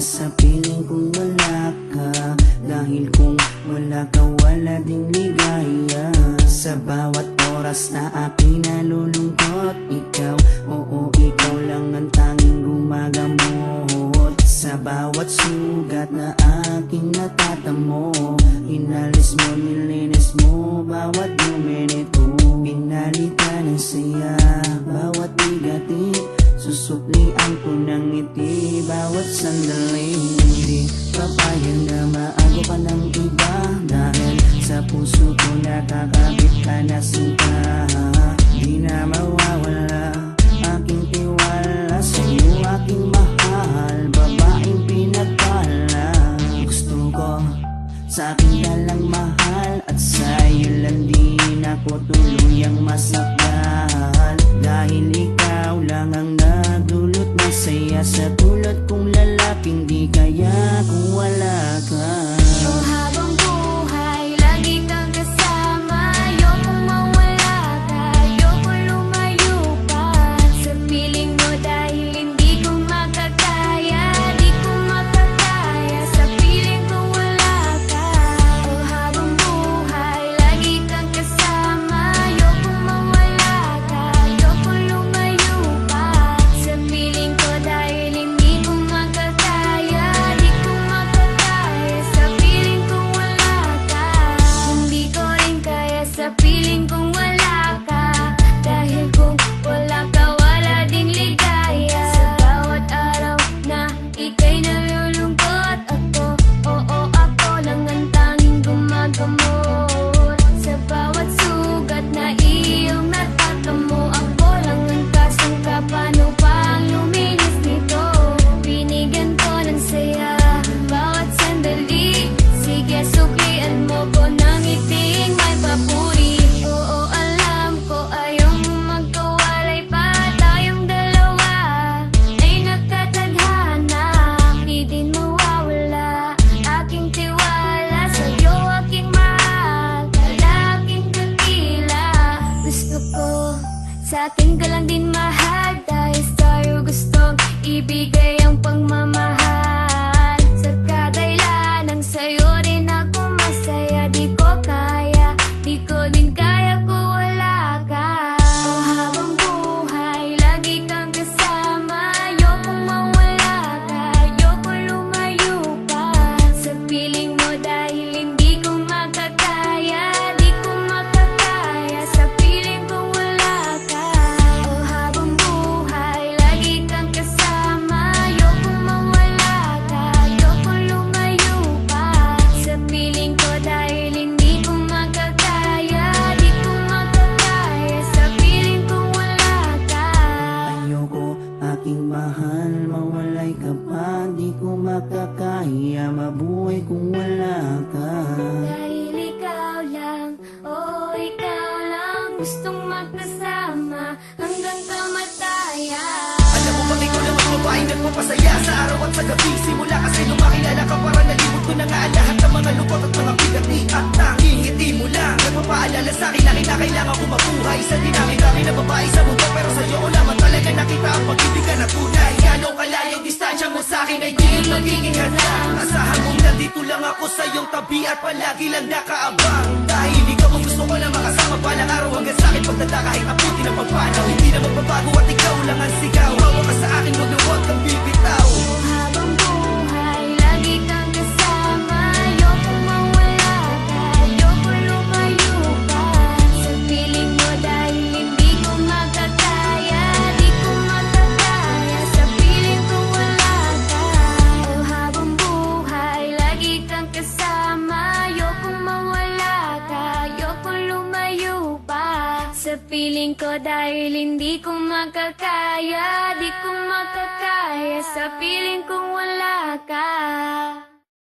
sa piling kung wala ka. Dahil kung wala ka, wala ding ligaya. Sa bawat oras na aking nalulungkot, ikaw, oo, ikaw lang ang tanging gumagamot. Sa bawat sugat na aking natatamo, inalis mo, nilinis mo bawat dumi nito. Pinalitan ng saya bawat bigatin, susuklian ko ng ngiti bawat sandali. Hindi papayag na maago ka ng iba, dahil sa puso ko nakakabit ka na sinta. Di na mawawala aking tiwala sa'yo, aking mahal, babaeng pinagpala. Gusto ko sa akin ka lang mahal, at sa'yo lang din ako tuluyang masakal. Dahil ikaw lang ang nagdulot ng saya sa tulad kong lalaking di kaya kung wala ka. Oh, habang buhay, lagi kang kasama. Ayokong mawala ka, ayokong lumayo pa sa piling mo, dahil hindi ko makakaya, di ko makakaya sa piling kung wala ka. Oh, habang buhay, lagi kang kasama. Ayokong mawala ka, ayokong lumayo pa sa piling ko, dahil hindi ko makakaya, di ko makakaya sa piling kung wala ka. Hindi ko rin kaya sa piling kung wala ka, dahil kung wala ka, wala ding ligaya. Sa bawat araw na ika'y nalulungkot, ako, oo, ako lang ang tanging gumagamot. Sa bawat sugat na iyong natatamo, ako lang ang kasangka. Paano pa ang luminis nito? Binigyan ko ng saya bawat sandali. Sige, suklian mo ko ng ngiting may papuri. Oo, alam ko ayaw mo magkawalay pa, tayong dalawa ay nagkatadhana. Di din mawawala aking tiwala sa'yo, aking mahal, lalaking dakila. Gusto ko sa akin ka lang din mahal, dahil sa'yo gustong ibigay ang pagmamahal. Sa kadailan ng sa'yo rin ako masaya, di ko kaya, di ko din kaya kung wala ka. Oh, habang buhay, lagi kang kasama. Ayokong mawala ka, ayokong lumayo pa sa piling mo, dahil hindi ko makakaya, di ko makakaya sa piling kung wala ka. Oh, habang buhay, lagi kang kasama. Ayokong mawala ka, ayokong lumayo pa sa piling ko, dahil hindi ko makakaya, di ko makakaya sa piling kung wala ka. Ayoko, aking mahal, mawalay ka pa, di ko makakaya mabuhay kung wala ka. Dahil ikaw lang, oh ikaw lang, gustong magkasama hanggang kamatayan. Alam mo bang ikaw lang ang babaeng nagpapasaya sa araw at sa gabi? Simula kasi nung makilala ka, parang nalimot ko na nga ang lahat ng mga lungkot at mga bigati. At tanging ngiti mo lang nagpapaalala sa'kin na kinakailangan ko mabuhay. Sa dinami-dami na babae sa mundo, pero sa'yo ko lamang talaga nakita ang pag-ibig na tunay. Gano'ng kalayong distansya mo sa'kin ay di magiging hadlang. Asahan mong nandito lang ako sa iyong tabi at palagi lang nakaabang. Dahil ikaw ang gusto ko na makasama balang araw hanggang sa'kin pagdala kahit abutin ang pagpanaw. Hindi na magbabago at ikaw lang ang sigaw. Hawa ka sa akin, huwag na huwag kang bibitaw. Habang buhay, lagi kang kasama. Ayokong mawala ka, ayokong lumayo pa sa piling mo, dahil hindi ko makakaya, di ko makakaya sa piling kung wala ka. Oh, habang buhay, lagi kang kasama. Ayokong mawala ka, ayokong lumayo pa sa piling ko, dahil hindi ko makakaya, di ko makakaya sa piling kung wala ka.